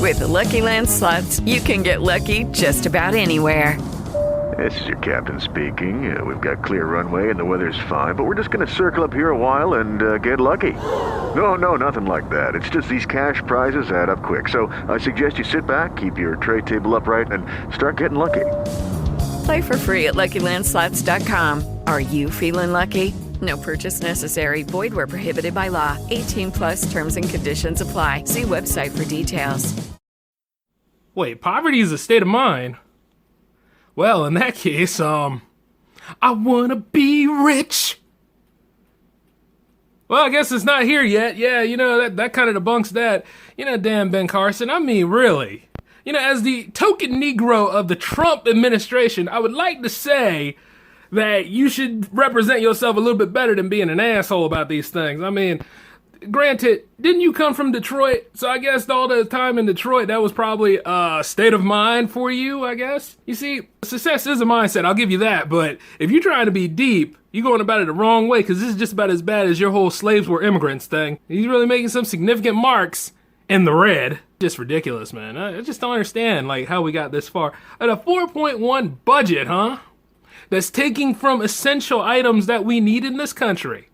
With the Lucky Land Slots, you can get lucky just about anywhere. This is your captain speaking. We've got clear runway and the weather's fine, but we're just going to circle up here a while and get lucky. No, nothing like that. It's just these cash prizes add up quick. So I suggest you sit back, keep your tray table upright, and start getting lucky. Play for free at LuckyLandSlots.com. Are you feeling lucky? No purchase necessary. Void where prohibited by law. 18 plus terms and conditions apply. See website for details. Wait, poverty is a state of mind? Well, in that case, I wanna be rich. Well, I guess it's not here yet. Yeah, that kind of debunks that. Damn Ben Carson, I mean, really. As the token Negro of the Trump administration, I would like to say that you should represent yourself a little bit better than being an asshole about these things. I mean, granted, didn't you come from Detroit? So I guess all the time in Detroit, that was probably a state of mind for you, I guess. You see, success is a mindset, I'll give you that. But if you're trying to be deep, you're going about it the wrong way, because this is just about as bad as your whole slaves were immigrants thing. He's really making some significant marks in the red. Just ridiculous, man. I just don't understand, how we got this far. At a 4.1 budget, huh? That's taking from essential items that we need in this country.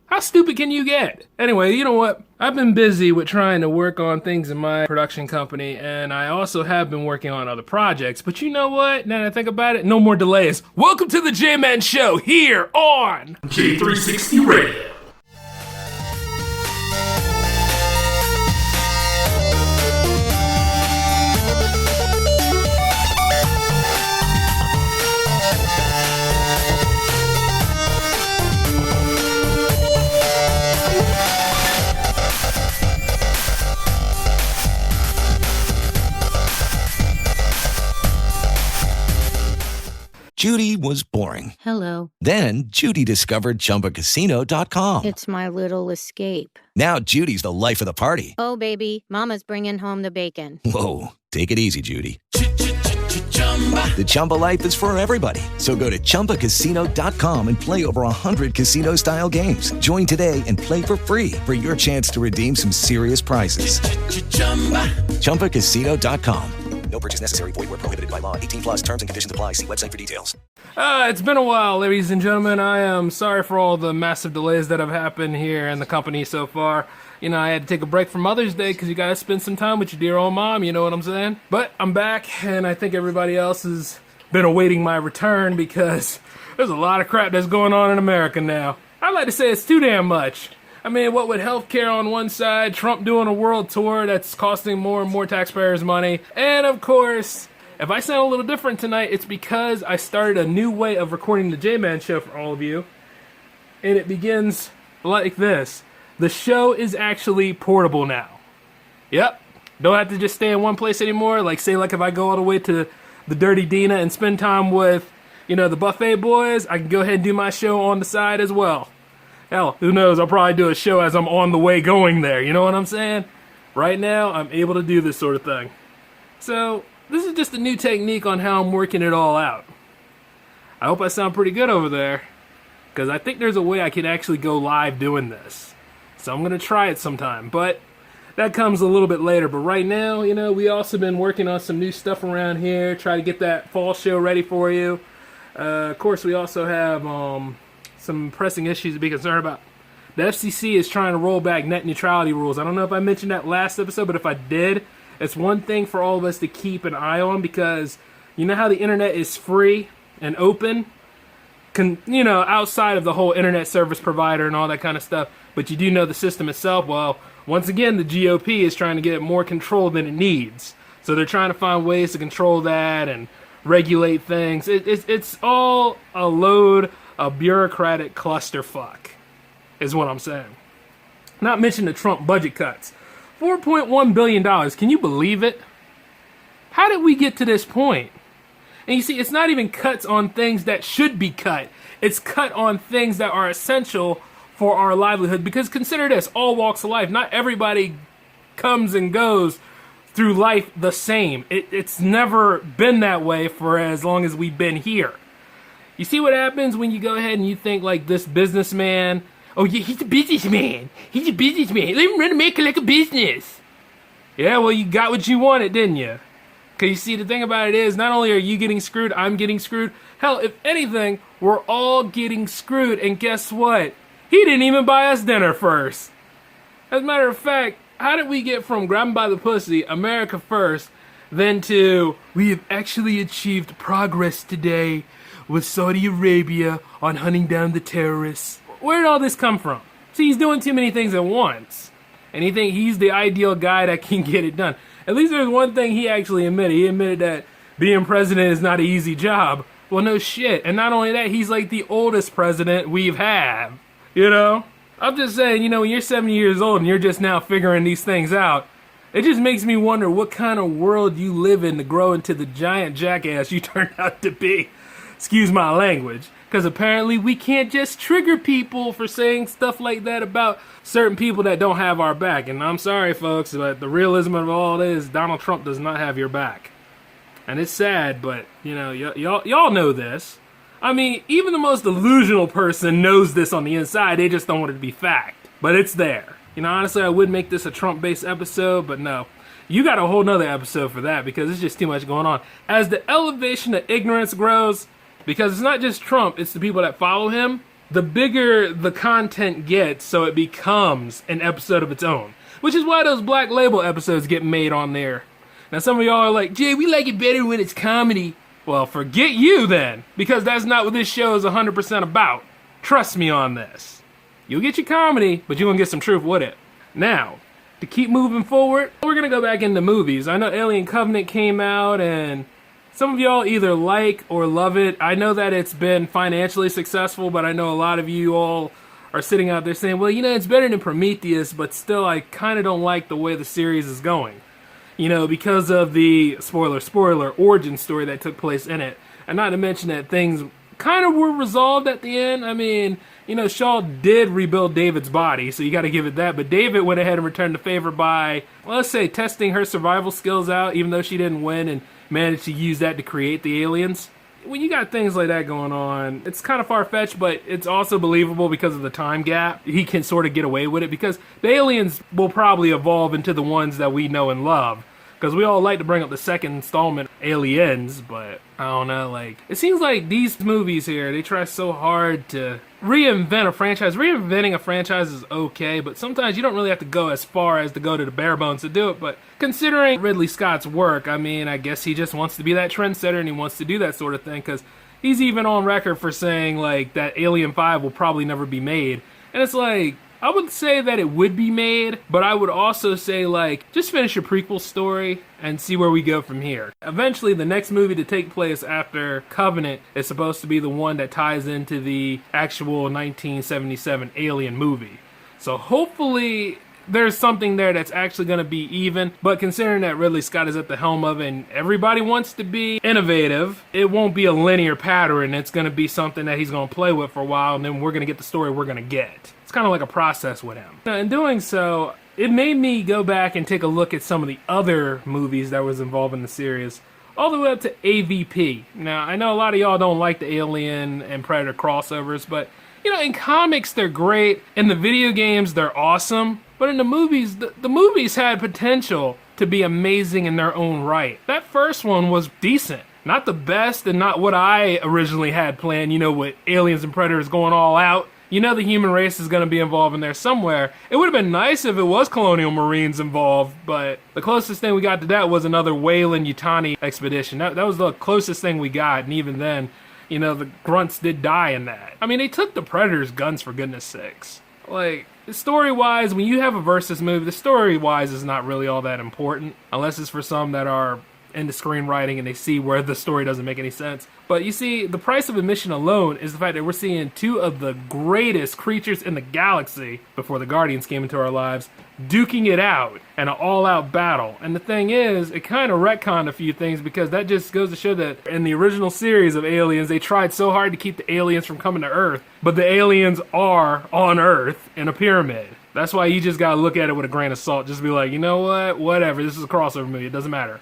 How stupid can you get? Anyway, you know what? I've been busy with trying to work on things in my production company, and I also have been working on other projects. But you know what? Now that I think about it, no more delays. Welcome to the J-Man Show here on J360 Radio. Judy was boring. Hello. Then Judy discovered ChumbaCasino.com. It's my little escape. Now Judy's the life of the party. Oh, baby, mama's bringing home the bacon. Whoa, take it easy, Judy. The Chumba life is for everybody. So go to ChumbaCasino.com and play over 100 casino-style games. Join today and play for free for your chance to redeem some serious prizes. ChumbaCasino.com. No purchase necessary. Void where prohibited by law. 18 plus terms and conditions apply. See website for details. It's been a while, ladies and gentlemen. I am sorry for all the massive delays that have happened here in the company so far. I had to take a break for Mother's Day because you gotta spend some time with your dear old mom, you know what I'm saying? But I'm back, and I think everybody else has been awaiting my return because there's a lot of crap that's going on in America now. I'd like to say it's too damn much. I mean, what with healthcare on one side, Trump doing a world tour that's costing more and more taxpayers money, and of course, if I sound a little different tonight, it's because I started a new way of recording the J-Man Show for all of you, and it begins like this. The show is actually portable now. Yep, don't have to just stay in one place anymore. Like if I go all the way to the Dirty Dina and spend time with, the Buffet Boys, I can go ahead and do my show on the side as well. Hell, who knows, I'll probably do a show as I'm on the way going there, you know what I'm saying? Right now, I'm able to do this sort of thing. So, this is just a new technique on how I'm working it all out. I hope I sound pretty good over there, because I think there's a way I can actually go live doing this. So I'm going to try it sometime, but that comes a little bit later. But right now, we also been working on some new stuff around here, try to get that fall show ready for you. Of course, we also have some pressing issues to be concerned about. The FCC is trying to roll back net neutrality rules. I don't know if I mentioned that last episode, but if I did, it's one thing for all of us to keep an eye on, because you know how the internet is free and open? Outside of the whole internet service provider and all that kind of stuff, but you do know the system itself. Well, once again, the GOP is trying to get more control than it needs. So they're trying to find ways to control that and regulate things. It's all a load of bureaucratic clusterfuck, is what I'm saying. Not mention the Trump budget cuts. $4.1 billion. Can you believe it? How did we get to this point? And you see, it's not even cuts on things that should be cut. It's cut on things that are essential for our livelihood. Because consider this, all walks of life. Not everybody comes and goes through life the same. It's never been that way for as long as we've been here. You see what happens when you go ahead and you think like this businessman, oh yeah, he's a businessman. He's a businessman. Let him run America like a business. Yeah, well, you got what you wanted, didn't you? Because you see, the thing about it is, not only are you getting screwed, I'm getting screwed. Hell, if anything, we're all getting screwed. And guess what? He didn't even buy us dinner first. As a matter of fact, how did we get from grabbing by the pussy, America first, then to, we have actually achieved progress today with Saudi Arabia on hunting down the terrorists? Where did all this come from? See, he's doing too many things at once. And he thinks he's the ideal guy that can get it done. At least there's one thing he actually admitted. He admitted that being president is not an easy job. Well, no shit. And not only that, he's like the oldest president we've had. You know? I'm just saying, you know, when you're 70 years old and you're just now figuring these things out, it just makes me wonder what kind of world you live in to grow into the giant jackass you turned out to be. Excuse my language. Because apparently we can't just trigger people for saying stuff like that about certain people that don't have our back. And I'm sorry, folks, but the realism of all this, Donald Trump does not have your back. And it's sad, but, you know, y'all know this. I mean, even the most delusional person knows this on the inside. They just don't want it to be fact. But it's there. You know, honestly, I would make this a Trump-based episode, but no. You got a whole nother episode for that because it's just too much going on. As the elevation of ignorance grows, because it's not just Trump, it's the people that follow him, the bigger the content gets, so it becomes an episode of its own. Which is why those Black Label episodes get made on there. Now some of y'all are like, Jay, we like it better when it's comedy. Well, forget you then, because that's not what this show is 100% about. Trust me on this. You'll get your comedy, but you're gonna get some truth with it. Now, to keep moving forward, we're gonna go back into movies. I know Alien Covenant came out, and some of y'all either like or love it. I know that it's been financially successful, but I know a lot of you all are sitting out there saying, well, you know, it's better than Prometheus, but still I kind of don't like the way the series is going. You know, because of the, spoiler, origin story that took place in it. And not to mention that things kind of were resolved at the end. I mean, you know, Shaw did rebuild David's body, so you got to give it that. But David went ahead and returned the favor by, well, let's say, testing her survival skills out, even though she didn't win, and managed to use that to create the aliens. When you got things like that going on, it's kind of far-fetched, but it's also believable because of the time gap. He can sort of get away with it because the aliens will probably evolve into the ones that we know and love. Because we all like to bring up the second installment, Aliens, but I don't know, like, it seems like these movies here, they try so hard to reinvent a franchise. Reinventing a franchise is okay, but sometimes you don't really have to go as far as to go to the bare bones to do it. But considering Ridley Scott's work, I mean, I guess he just wants to be that trendsetter and he wants to do that sort of thing, because he's even on record for saying, like, that Alien 5 will probably never be made. And it's like, I would say that it would be made, but I would also say, like, just finish your prequel story and see where we go from here. Eventually, the next movie to take place after Covenant is supposed to be the one that ties into the actual 1977 Alien movie. So hopefully there's something there that's actually going to be even, but considering that Ridley Scott is at the helm of it and everybody wants to be innovative, it won't be a linear pattern. It's going to be something that he's going to play with for a while, and then we're going to get the story we're going to get. It's kind of like a process with him. Now, in doing so, it made me go back and take a look at some of the other movies that was involved in the series, all the way up to AVP. Now, I know a lot of y'all don't like the Alien and Predator crossovers, but, you know, in comics, they're great. In the video games, they're awesome. But in the movies, the movies had potential to be amazing in their own right. That first one was decent. Not the best and not what I originally had planned, you know, with Aliens and Predators going all out. You know the human race is going to be involved in there somewhere. It would have been nice if it was Colonial Marines involved, but the closest thing we got to that was another Weyland-Yutani expedition. That was the closest thing we got, and even then, you know, the grunts did die in that. I mean, they took the Predators' guns, for goodness sakes. Like, story-wise, when you have a versus movie, the story-wise is not really all that important, unless it's for some that are into screenwriting and they see where the story doesn't make any sense. But you see, the price of admission alone is the fact that we're seeing two of the greatest creatures in the galaxy, before the Guardians came into our lives, duking it out in an all-out battle. And the thing is, it kind of retconned a few things, because that just goes to show that in the original series of Aliens, they tried so hard to keep the aliens from coming to Earth, but the aliens are on Earth in a pyramid. That's why you just gotta look at it with a grain of salt. Just be like, you know what? Whatever. This is a crossover movie. It doesn't matter.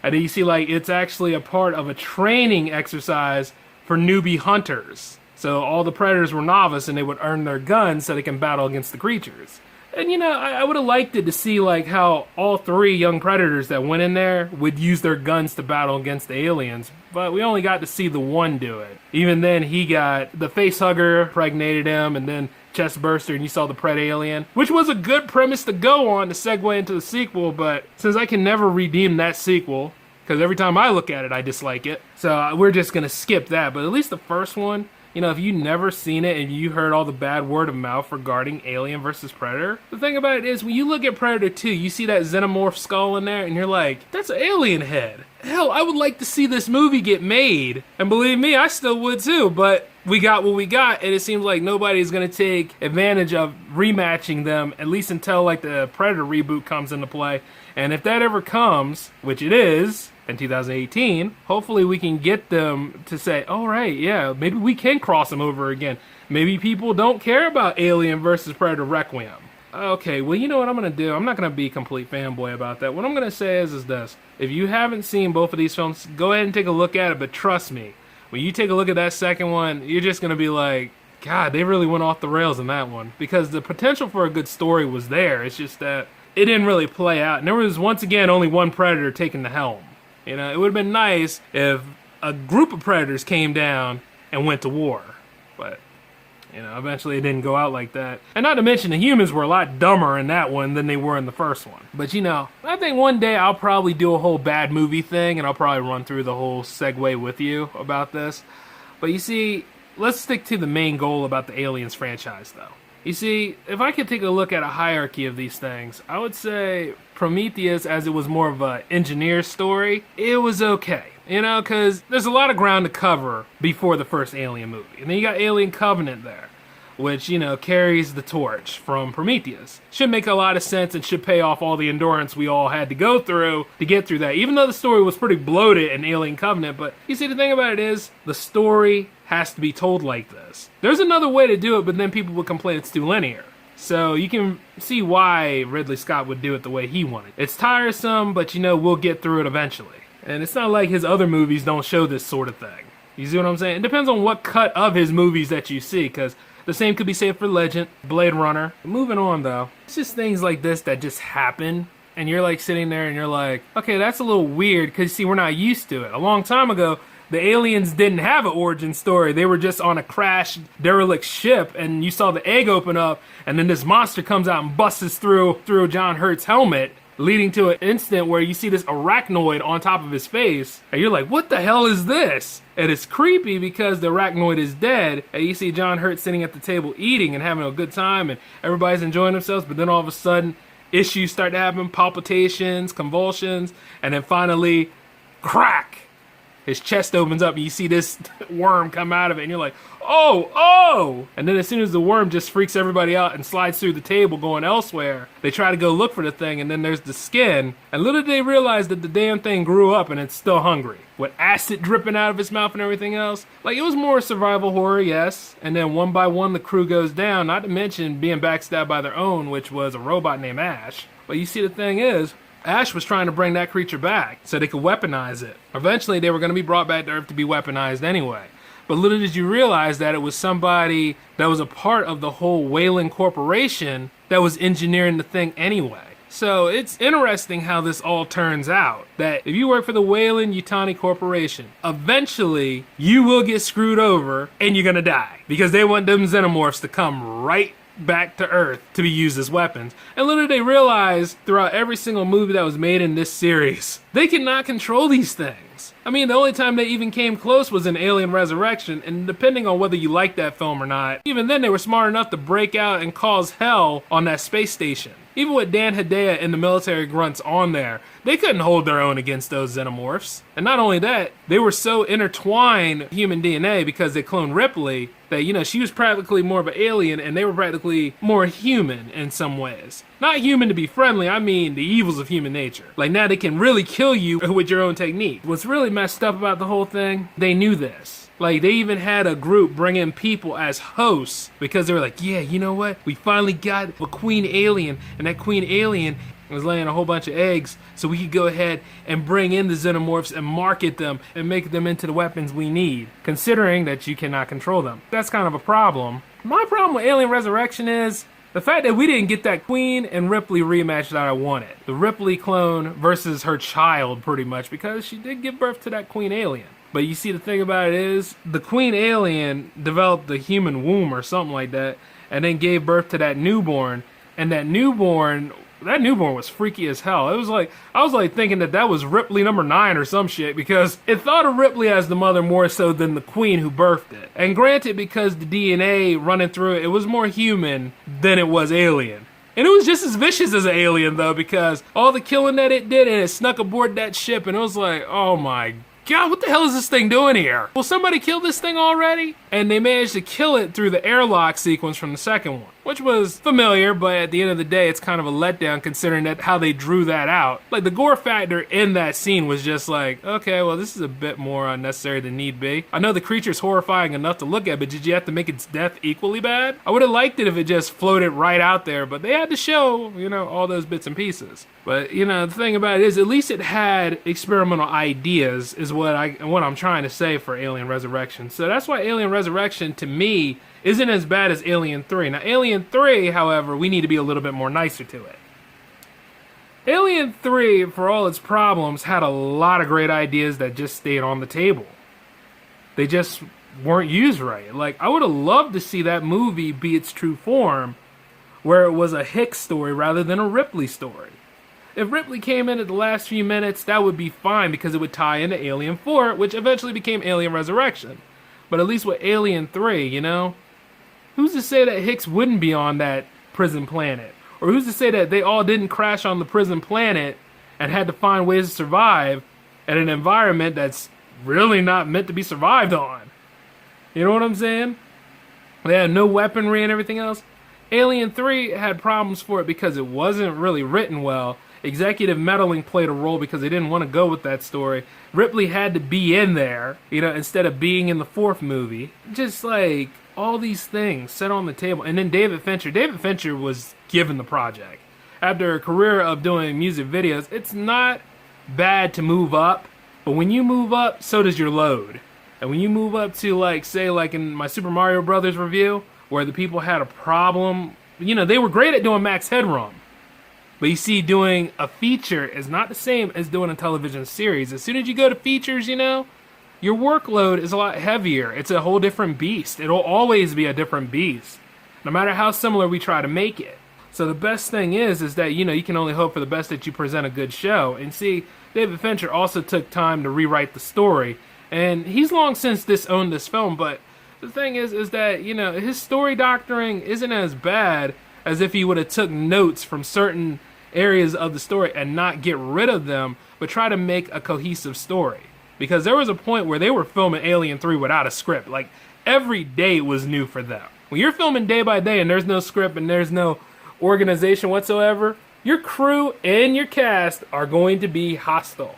And then you see, like, it's actually a part of a training exercise for newbie hunters. So all the Predators were novice, and they would earn their guns so they can battle against the creatures. And I would have liked it to see like how all 3 young predators that went in there would use their guns to battle against the aliens, but we only got to see the one do it. Even then, he got the face hugger, impregnated him, and then chest burster, and you saw the pred alien, which was a good premise to go on to segue into the sequel, but since I can never redeem that sequel, because every time I look at it, I dislike it, so we're just going to skip that. But at least the first one, if you've never seen it and you heard all the bad word of mouth regarding Alien versus Predator, the thing about it is when you look at Predator 2, you see that xenomorph skull in there and you're like, that's an alien head. Hell, I would like to see this movie get made. And believe me, I still would too, but we got what we got, and it seems like nobody's going to take advantage of rematching them, at least until like the Predator reboot comes into play. And if that ever comes, which it is, in 2018, hopefully we can get them to say, all right, yeah, maybe we can cross them over again. Maybe people don't care about Alien versus Predator Requiem. Okay, well, you know what I'm going to do? I'm not going to be a complete fanboy about that. What I'm going to say is this. If you haven't seen both of these films, go ahead and take a look at it, but trust me, when you take a look at that second one, you're just going to be like, God, they really went off the rails in that one. Because the potential for a good story was there. It's just that it didn't really play out. And there was, once again, only one Predator taking the helm. It would have been nice if a group of Predators came down and went to war. But, eventually it didn't go out like that. And not to mention the humans were a lot dumber in that one than they were in the first one. But, I think one day I'll probably do a whole bad movie thing, and I'll probably run through the whole segue with you about this. But you see, let's stick to the main goal about the Aliens franchise, though. You see, if I could take a look at a hierarchy of these things, I would say Prometheus, as it was more of an engineer story, it was okay. Because there's a lot of ground to cover before the first Alien movie. And then you got Alien Covenant there, which, carries the torch from Prometheus. Should make a lot of sense and should pay off all the endurance we all had to go through to get through that. Even though the story was pretty bloated in Alien Covenant, but you see, the thing about it is, the story has to be told like this. There's another way to do it, but then people would complain it's too linear. So you can see why Ridley Scott would do it the way he wanted. It's tiresome, but we'll get through it eventually. And it's not like his other movies don't show this sort of thing. You see what I'm saying? It depends on what cut of his movies that you see, because the same could be said for Legend, Blade Runner. Moving on though, it's just things like this that just happen. And you're like sitting there and you're like, okay, that's a little weird, because see, we're not used to it. A long time ago, the aliens didn't have an origin story. They were just on a crashed, derelict ship, and you saw the egg open up, and then this monster comes out and busts through John Hurt's helmet, leading to an instant where you see this arachnoid on top of his face, and you're like, what the hell is this? And it's creepy because the arachnoid is dead, and you see John Hurt sitting at the table eating and having a good time, and everybody's enjoying themselves, but then all of a sudden, issues start to happen, palpitations, convulsions, and then finally, crack! His chest opens up and you see this worm come out of it and you're like, oh! And then as soon as the worm just freaks everybody out and slides through the table going elsewhere, they try to go look for the thing, and then there's the skin. And little did they realize that the damn thing grew up and it's still hungry. With acid dripping out of its mouth and everything else. Like, it was more survival horror, yes. And then one by one the crew goes down, not to mention being backstabbed by their own, which was a robot named Ash. But you see, the thing is, Ash was trying to bring that creature back so they could weaponize it. Eventually, they were going to be brought back to Earth to be weaponized anyway. But little did you realize that it was somebody that was a part of the whole Weyland Corporation that was engineering the thing anyway. So it's interesting how this all turns out. That if you work for the Weyland-Yutani Corporation, eventually you will get screwed over and you're going to die. Because they want them xenomorphs to come right back to Earth to be used as weapons. And little did they realize throughout every single movie that was made in this series, they cannot control these things. I mean, the only time they even came close was in Alien Resurrection, and depending on whether you like that film or not, even then they were smart enough to break out and cause hell on that space station. Even with Dan Hedaya and the military grunts on there, they couldn't hold their own against those xenomorphs. And not only that, they were so intertwined human DNA because they cloned Ripley that, she was practically more of an alien and they were practically more human in some ways. Not human to be friendly, I mean the evils of human nature. Like, now they can really kill you with your own technique. What's really messed up about the whole thing, they knew this. Like, they even had a group bring in people as hosts because they were like, yeah, you know what? We finally got a queen alien, and that queen alien was laying a whole bunch of eggs, so we could go ahead and bring in the xenomorphs and market them and make them into the weapons we need, considering that you cannot control them. That's kind of a problem. My problem with Alien Resurrection is The fact that we didn't get that Queen and Ripley rematch that I wanted. The Ripley clone versus her child, pretty much, because she did give birth to that Queen alien. But you see, the thing about it is, the Queen alien developed the human womb or something like that, and then gave birth to that newborn, and that newborn was freaky as hell. I was like thinking that was Ripley number 9 or some shit, because it thought of Ripley as the mother more so than the Queen who birthed it. And granted, because the DNA running through it was more human than it was alien. And it was just as vicious as an alien, though, because all the killing that it did, and it snuck aboard that ship, and it was like, oh my God, what the hell is this thing doing here? Will somebody kill this thing already? And they managed to kill it through the airlock sequence from the second one, which was familiar, but at the end of the day, it's kind of a letdown considering that how they drew that out. Like, the gore factor in that scene was just like, okay, well, this is a bit more unnecessary than need be. I know the creature's horrifying enough to look at, but did you have to make its death equally bad? I would have liked it if it just floated right out there, but they had to show, all those bits and pieces. But, the thing about it is, at least it had experimental ideas, is what I'm trying to say for Alien Resurrection. So that's why Alien Resurrection, to me, isn't as bad as Alien 3. Now, Alien 3, however, we need to be a little bit more nicer to it. Alien 3, for all its problems, had a lot of great ideas that just stayed on the table. They just weren't used right. Like, I would have loved to see that movie be its true form, where it was a Hicks story rather than a Ripley story. If Ripley came in at the last few minutes, that would be fine because it would tie into Alien 4, which eventually became Alien Resurrection. But at least with Alien 3, who's to say that Hicks wouldn't be on that prison planet? Or who's to say that they all didn't crash on the prison planet and had to find ways to survive at an environment that's really not meant to be survived on? You know what I'm saying? They had no weaponry and everything else. Alien 3 had problems for it because it wasn't really written well. Executive meddling played a role because they didn't want to go with that story. Ripley had to be in there, instead of being in the 4th movie. Just like all these things set on the table. And then David Fincher was given the project. After a career of doing music videos, it's not bad to move up, but when you move up, so does your load. And when you move up to say in my Super Mario Brothers review, where the people had a problem, they were great at doing Max Headroom. But you see, doing a feature is not the same as doing a television series. As soon as you go to features, your workload is a lot heavier. It's a whole different beast. It'll always be a different beast, no matter how similar we try to make it. So the best thing is that, you can only hope for the best that you present a good show. And see, David Fincher also took time to rewrite the story. And he's long since disowned this film, but the thing is that, his story doctoring isn't as bad as if he would have took notes from certain areas of the story and not get rid of them, but try to make a cohesive story. Because there was a point where they were filming Alien 3 without a script. Like, every day was new for them. When you're filming day by day and there's no script and there's no organization whatsoever, your crew and your cast are going to be hostile.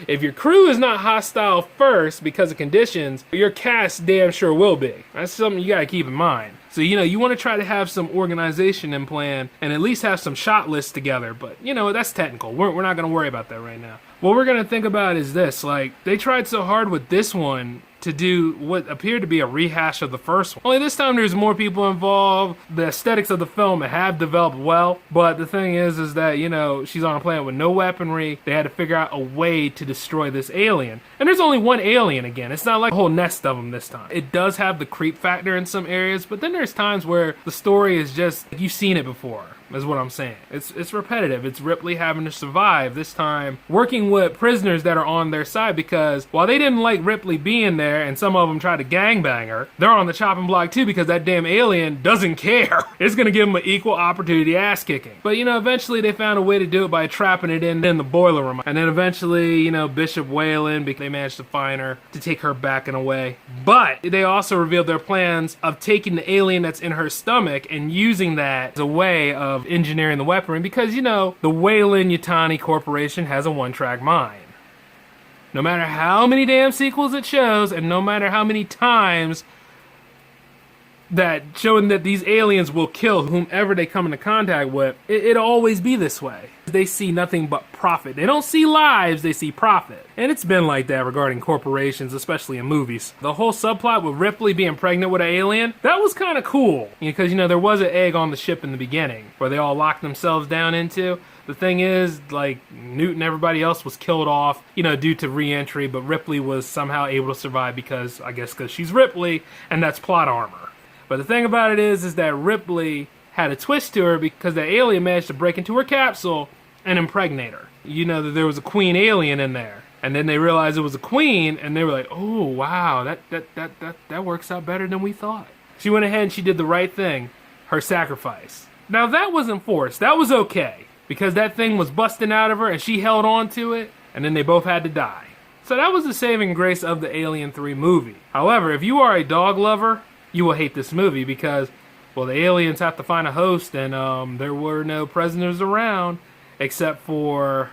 If your crew is not hostile first because of conditions, your cast damn sure will be. That's something you gotta keep in mind. So, you want to try to have some organization in plan and at least have some shot lists together. But, that's technical. We're not going to worry about that right now. What we're going to think about is this. They tried so hard with this one to do what appeared to be a rehash of the first one. Only this time there's more people involved. The aesthetics of the film have developed well, but the thing is that, she's on a planet with no weaponry. They had to figure out a way to destroy this alien. And there's only one alien again. It's not like a whole nest of them this time. It does have the creep factor in some areas, but then there's times where the story is just, you've seen it before. Is what I'm saying. It's repetitive. It's Ripley having to survive, this time working with prisoners that are on their side, because while they didn't like Ripley being there and some of them tried to gangbang her, they're on the chopping block too because that damn alien doesn't care. It's gonna give them an equal opportunity ass kicking. But eventually they found a way to do it by trapping it in the boiler room. And then eventually, Bishop Whalen, they managed to find her, to take her back in a way. But they also revealed their plans of taking the alien that's in her stomach and using that as a way of engineering the weaponry, because the Weyland-Yutani Corporation has a one-track mind. No matter how many damn sequels it shows, and no matter how many times that showing that these aliens will kill whomever they come into contact with, it'll always be this way. They see nothing but profit. They don't see lives, they see profit. And it's been like that regarding corporations, especially in movies. The whole subplot with Ripley being pregnant with an alien, that was kind of cool. Because, there was an egg on the ship in the beginning where they all locked themselves down into. The thing is, like, Newt and everybody else was killed off, due to re-entry, but Ripley was somehow able to survive because she's Ripley, and that's plot armor. But the thing about it is that Ripley had a twist to her because the alien managed to break into her capsule and impregnate her. That there was a queen alien in there. And then they realized it was a queen, and they were like, oh, wow, that works out better than we thought. She went ahead and she did the right thing, her sacrifice. Now, that wasn't forced. That was okay. Because that thing was busting out of her and she held on to it, and then they both had to die. So that was the saving grace of the Alien 3 movie. However, if you are a dog lover, you will hate this movie because, well, the aliens have to find a host, and there were no prisoners around except for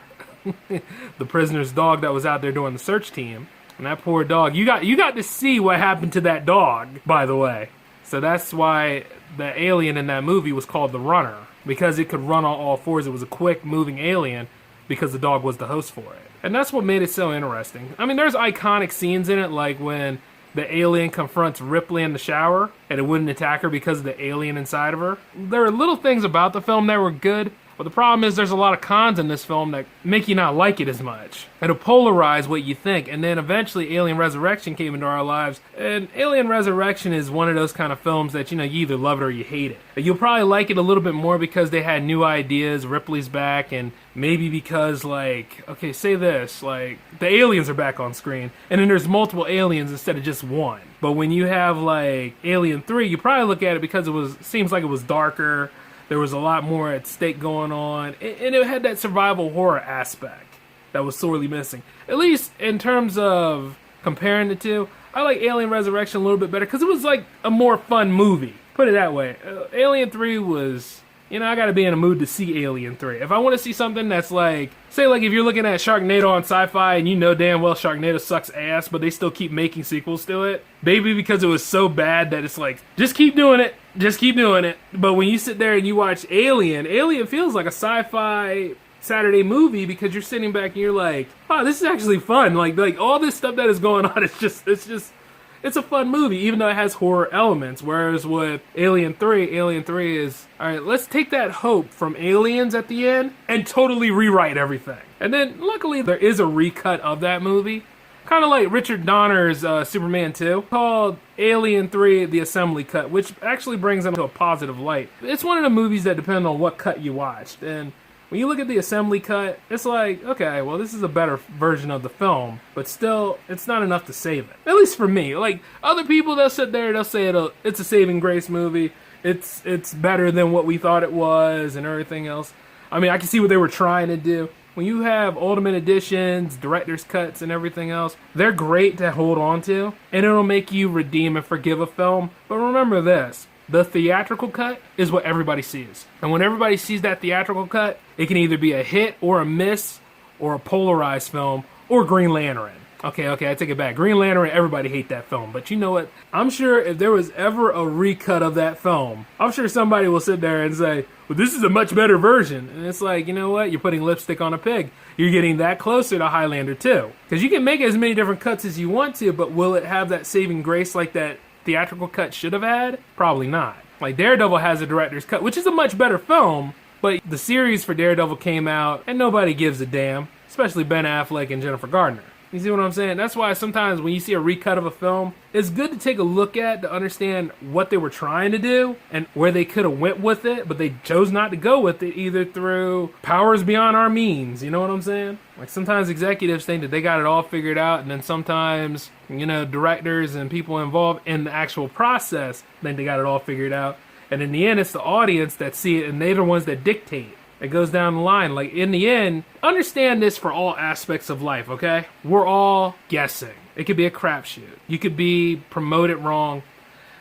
the prisoner's dog that was out there doing the search team. And that poor dog, you got to see what happened to that dog, by the way. So that's why the alien in that movie was called the Runner. Because it could run on all fours. It was a quick moving alien because the dog was the host for it. And that's what made it so interesting. I mean, there's iconic scenes in it, like when the alien confronts Ripley in the shower and it wouldn't attack her because of the alien inside of her. There are little things about the film that were good, but the problem is there's a lot of cons in this film that make you not like it as much. It'll polarize what you think, and then eventually Alien Resurrection came into our lives, and Alien Resurrection is one of those kind of films that, you either love it or you hate it. You'll probably like it a little bit more because they had new ideas, Ripley's back, and maybe because, say this, the aliens are back on screen, and then there's multiple aliens instead of just one. But when you have, Alien 3, you probably look at it because seems like it was darker. There was a lot more at stake going on, and it had that survival horror aspect that was sorely missing. At least in terms of comparing the two, I like Alien Resurrection a little bit better because it was like a more fun movie. Put it that way. Alien 3 was, I gotta be in a mood to see Alien 3. If I want to see something that's say if you're looking at Sharknado on Sci-Fi and you know damn well Sharknado sucks ass, but they still keep making sequels to it, maybe because it was so bad that it's just keep doing it. Just keep doing it. But when you sit there and you watch Alien feels like a sci-fi Saturday movie because you're sitting back and you're like, wow, this is actually fun. Like all this stuff that is going on, it's a fun movie, even though it has horror elements. Whereas with Alien 3 is, all right, let's take that hope from aliens at the end and totally rewrite everything. And then luckily there is a recut of that movie. Kind of like Richard Donner's Superman 2, called Alien 3 The Assembly Cut, which actually brings them to a positive light. It's one of the movies that depend on what cut you watched. And when you look at the Assembly Cut, it's like, okay, well, this is a better version of the film, but still, it's not enough to save it. At least for me. Other people, they'll sit there, they'll say it's a saving grace movie. It's better than what we thought it was and everything else. I mean, I can see what they were trying to do. When you have Ultimate Editions, Director's Cuts, and everything else, they're great to hold on to, and it'll make you redeem and forgive a film. But remember this, the theatrical cut is what everybody sees. And when everybody sees that theatrical cut, it can either be a hit or a miss, or a polarized film, or Green Lantern. Okay, I take it back. Green Lantern, everybody hate that film. But you know what? I'm sure if there was ever a recut of that film, I'm sure somebody will sit there and say, well, this is a much better version. And it's like, you know what? You're putting lipstick on a pig. You're getting that closer to Highlander 2. Because you can make as many different cuts as you want to, but will it have that saving grace like that theatrical cut should have had? Probably not. Like Daredevil has a director's cut, which is a much better film, but the series for Daredevil came out and nobody gives a damn, especially Ben Affleck and Jennifer Gardner. You see what I'm saying? That's why sometimes when you see a recut of a film, it's good to take a look at to understand what they were trying to do and where they could have went with it, but they chose not to go with it either through powers beyond our means. You know what I'm saying? Like sometimes executives think that they got it all figured out, and then sometimes, directors and people involved in the actual process think they got it all figured out. And in the end, it's the audience that see it, and they're the ones that dictate. It goes down the line. Like, in the end, understand this for all aspects of life, okay? We're all guessing. It could be a crapshoot. You could be promoted wrong.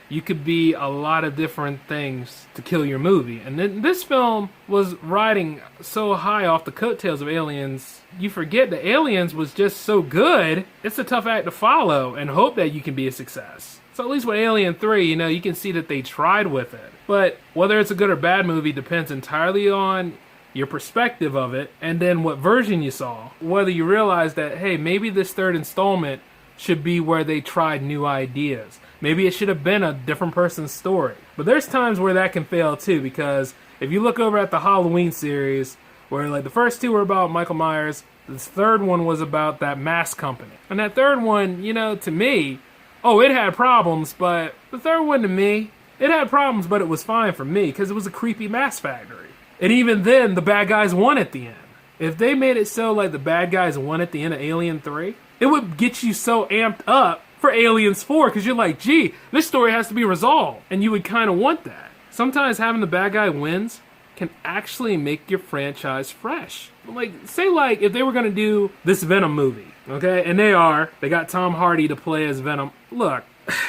You could be a lot of different things to kill your movie. And then this film was riding so high off the coattails of Aliens, you forget that Aliens was just so good, it's a tough act to follow and hope that you can be a success. So at least with Alien 3, you can see that they tried with it. But whether it's a good or bad movie depends entirely on your perspective of it, and then what version you saw. Whether you realize that, hey, maybe this third installment should be where they tried new ideas. Maybe it should have been a different person's story. But there's times where that can fail too, because if you look over at the Halloween series, where like the first two were about Michael Myers, this third one was about that mask company. And that third one, you know, to me, it had problems, but the third one to me, it had problems, but it was fine for me, because it was a creepy mask factory. And even then, the bad guys won at the end. If they made it so like the bad guys won at the end of Alien 3, it would get you so amped up for Aliens 4, because you're like, gee, this story has to be resolved. And you would kind of want that. Sometimes having the bad guy wins can actually make your franchise fresh. Like, say like, if they were going to do this Venom movie, okay, and they got Tom Hardy to play as Venom. Look,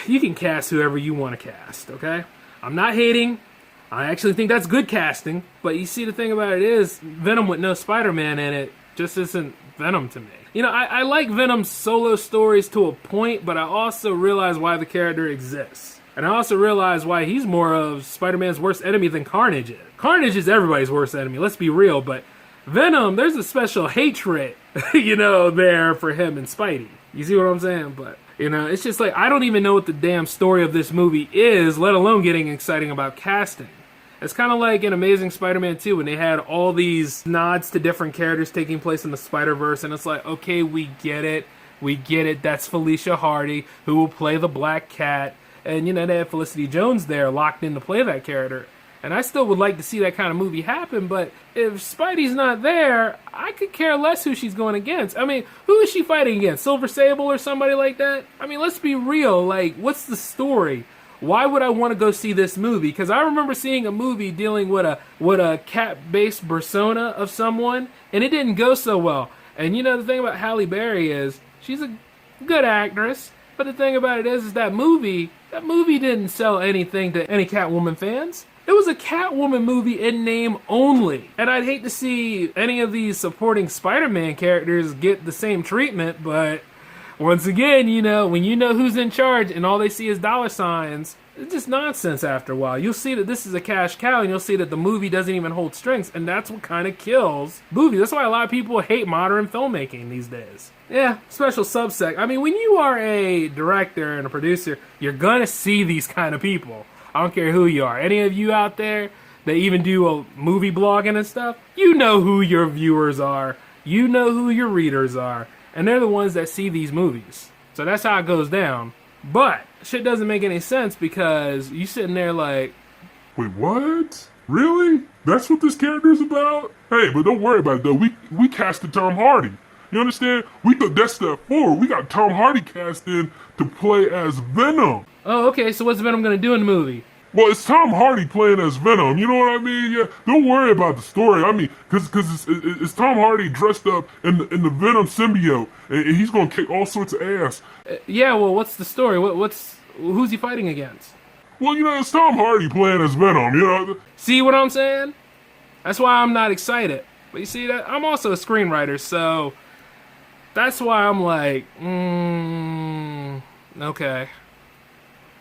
you can cast whoever you want to cast, okay? I'm not hating. I actually think that's good casting. But you see, the thing about it is, Venom with no Spider-Man in it just isn't Venom to me. You know, I like Venom's solo stories to a point, but I also realize why the character exists. And I also realize why he's more of Spider-Man's worst enemy than Carnage is. Carnage is everybody's worst enemy, let's be real, but Venom, there's a special hatred, you know, there for him and Spidey. You see what I'm saying? But, you know, it's just like, I don't even know what the damn story of this movie is, let alone getting exciting about casting. It's kind of like in Amazing Spider-Man 2 when they had all these nods to different characters taking place in the Spider-Verse, and it's like, okay, we get it, that's Felicia Hardy, who will play the Black Cat, and, you know, they had Felicity Jones there locked in to play that character. And I still would like to see that kind of movie happen, but if Spidey's not there, I could care less who she's going against. I mean, who is she fighting against? Silver Sable or somebody like that? I mean, let's be real. Like, what's the story? Why would I want to go see this movie? Because I remember seeing a movie dealing with a cat-based persona of someone, and it didn't go so well. And you know, the thing about Halle Berry is, she's a good actress, but the thing about it is that movie didn't sell anything to any Catwoman fans. It was a Catwoman movie in name only. And I'd hate to see any of these supporting Spider-Man characters get the same treatment, but once again, you know, when you know who's in charge and all they see is dollar signs, it's just nonsense after a while. You'll see that this is a cash cow, and you'll see that the movie doesn't even hold strings, and that's what kind of kills movies. That's why a lot of people hate modern filmmaking these days. Yeah, special subsect. I mean, when you are a director and a producer, you're gonna see these kind of people. I don't care who you are. Any of you out there that even do a movie blogging and stuff, you know who your viewers are. You know who your readers are. And they're the ones that see these movies. So that's how it goes down. But shit doesn't make any sense because you sitting there like, wait, what? Really? That's what this character is about? Hey, but don't worry about it though. We casted Tom Hardy. You understand? We took that step forward. We got Tom Hardy cast in to play as Venom. Oh, okay, so what's Venom gonna do in the movie? Well, it's Tom Hardy playing as Venom, you know what I mean? Yeah, don't worry about the story. I mean, because it's Tom Hardy dressed up in the Venom symbiote, and he's gonna kick all sorts of ass. Yeah, well, what's the story? Who's he fighting against? Well, you know, it's Tom Hardy playing as Venom, you know? See what I'm saying? That's why I'm not excited. But you see, that I'm also a screenwriter, so that's why I'm like, okay.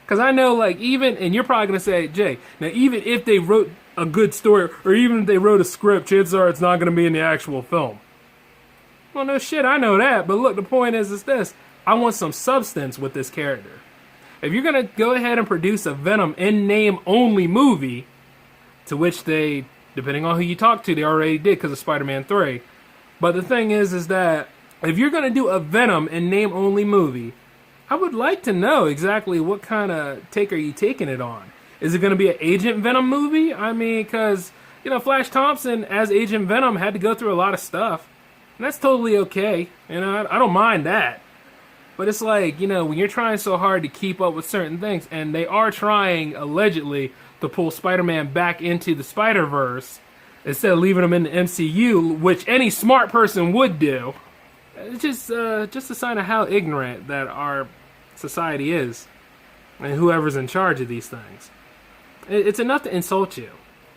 Because I know, like, even, and you're probably going to say, Jay, now even if they wrote a good story, or even if they wrote a script, chances are it's not going to be in the actual film. Well, no shit, I know that, but look, the point is this. I want some substance with this character. If you're going to go ahead and produce a Venom in-name only movie, to which they, depending on who you talk to, they already did because of Spider-Man 3. But the thing is that if you're going to do a Venom in-name only movie, I would like to know exactly what kind of take are you taking it on. Is it going to be an Agent Venom movie? I mean, because, you know, Flash Thompson as Agent Venom had to go through a lot of stuff. And that's totally okay. You know, I don't mind that. But it's like, you know, when you're trying so hard to keep up with certain things, and they are trying, allegedly, to pull Spider-Man back into the Spider-Verse, instead of leaving him in the MCU, which any smart person would do. It's just a sign of how ignorant that our society is, and whoever's in charge of these things. It's enough to insult you.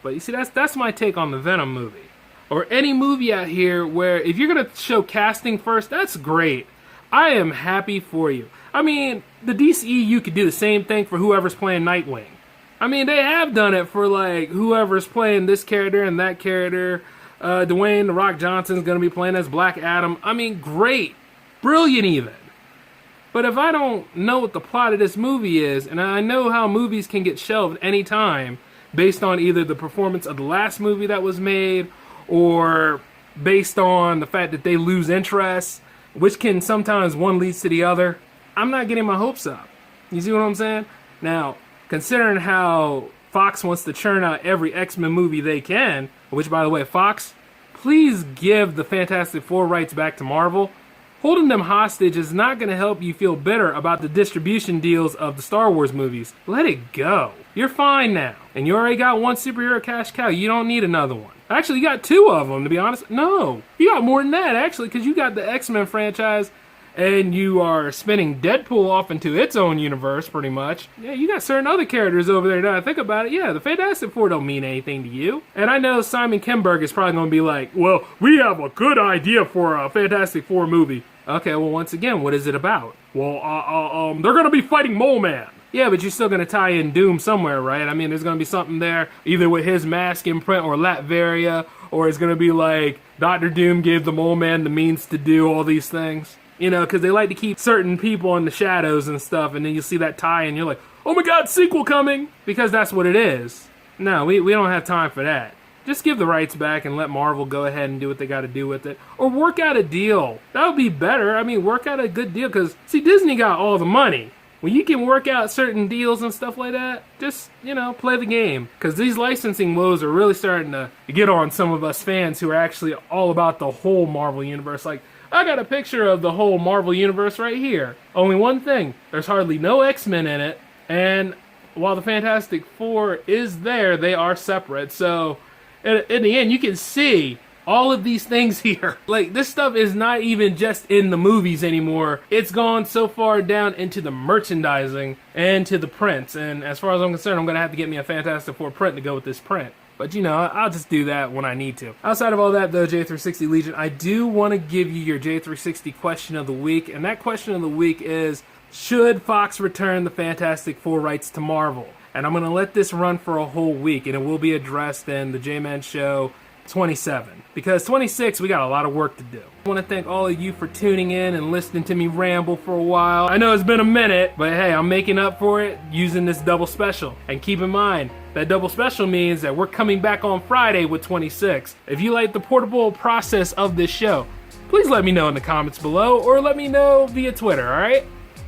But you see, that's my take on the Venom movie, or any movie out here where if you're gonna show casting first, that's great. I am happy for you. I mean, the DCEU could do the same thing for whoever's playing Nightwing. I mean, they have done it for like whoever's playing this character and that character. Dwayne The Rock Johnson's going to be playing as Black Adam. I mean, great. Brilliant even. But if I don't know what the plot of this movie is, and I know how movies can get shelved anytime based on either the performance of the last movie that was made or based on the fact that they lose interest, which can sometimes one leads to the other, I'm not getting my hopes up. You see what I'm saying? Now, considering how Fox wants to churn out every X-Men movie they can, which, by the way, Fox, please give the Fantastic Four rights back to Marvel. Holding them hostage is not going to help you feel bitter about the distribution deals of the Star Wars movies. Let it go. You're fine now. And you already got one superhero cash cow. You don't need another one. Actually, you got two of them, to be honest. No, you got more than that, actually, because you got the X-Men franchise, and you are spinning Deadpool off into its own universe, pretty much. Yeah, you got certain other characters over there. Now I think about it, yeah, the Fantastic Four don't mean anything to you. And I know Simon Kinberg is probably going to be like, well, we have a good idea for a Fantastic Four movie. Okay, well, once again, what is it about? Well, they're going to be fighting Mole Man. Yeah, but you're still going to tie in Doom somewhere, right? I mean, there's going to be something there, either with his mask imprint or Latveria, or it's going to be like Dr. Doom gave the Mole Man the means to do all these things. You know, because they like to keep certain people in the shadows and stuff, and then you see that tie, and you're like, oh my god, sequel coming! Because that's what it is. No, we don't have time for that. Just give the rights back and let Marvel go ahead and do what they got to do with it. Or work out a deal. That would be better. I mean, work out a good deal, because, see, Disney got all the money. When you can work out certain deals and stuff like that, just, you know, play the game. Because these licensing woes are really starting to get on some of us fans who are actually all about the whole Marvel Universe. Like, I got a picture of the whole Marvel Universe right here. Only one thing, there's hardly no X-Men in it, and while the Fantastic Four is there, they are separate. So, in the end, you can see all of these things here. Like, this stuff is not even just in the movies anymore. It's gone so far down into the merchandising and to the prints. And as far as I'm concerned, I'm going to have to get me a Fantastic Four print to go with this print. But, you know, I'll just do that when I need to. Outside of all that, though, J360 Legion, I do want to give you your J360 question of the week. And that question of the week is, should Fox return the Fantastic Four rights to Marvel? And I'm going to let this run for a whole week, and it will be addressed in the J-Man Show 27. Because 26, we got a lot of work to do. I want to thank all of you for tuning in and listening to me ramble for a while. I know it's been a minute, but hey, I'm making up for it using this double special. And keep in mind, that double special means that we're coming back on Friday with 26. If you like the portable process of this show, please let me know in the comments below, or let me know via Twitter, alright?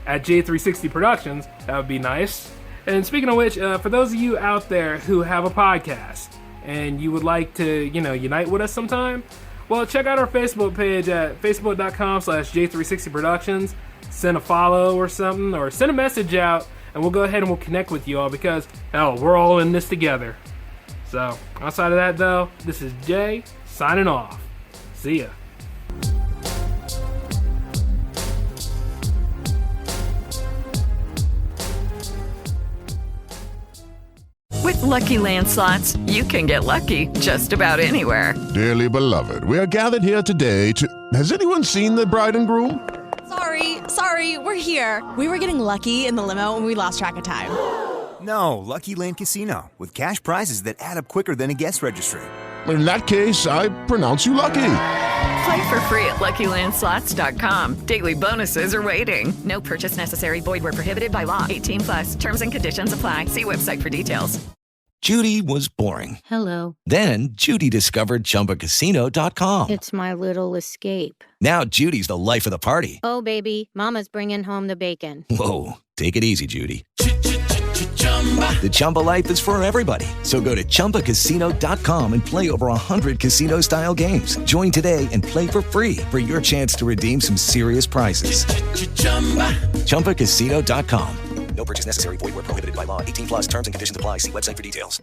At J360 Productions, that would be nice. And speaking of which, for those of you out there who have a podcast, and you would like to, you know, unite with us sometime, well, check out our Facebook page at facebook.com/J360 Productions. Send a follow or something, or send a message out, and we'll go ahead and we'll connect with you all, because, hell, we're all in this together. So, outside of that, though, this is Jay, signing off. See ya. With Lucky Land Slots, you can get lucky just about anywhere. Dearly beloved, we are gathered here today to... Has anyone seen the bride and groom? Sorry, we're here. We were getting lucky in the limo and we lost track of time. No, Lucky Land Casino, with cash prizes that add up quicker than a guest registry. In that case, I pronounce you lucky. Play for free at LuckyLandSlots.com. Daily bonuses are waiting. No purchase necessary. Void where prohibited by law. 18+. Terms and conditions apply. See website for details. Judy was boring. Hello. Then Judy discovered ChumbaCasino.com. It's my little escape. Now Judy's the life of the party. Oh, baby, mama's bringing home the bacon. Whoa, take it easy, Judy. The Chumba life is for everybody. So go to ChumbaCasino.com and play over 100 casino-style games. Join today and play for free for your chance to redeem some serious prizes. ChumbaCasino.com. No purchase necessary. Void where prohibited by law. 18+. Terms and conditions apply. See website for details.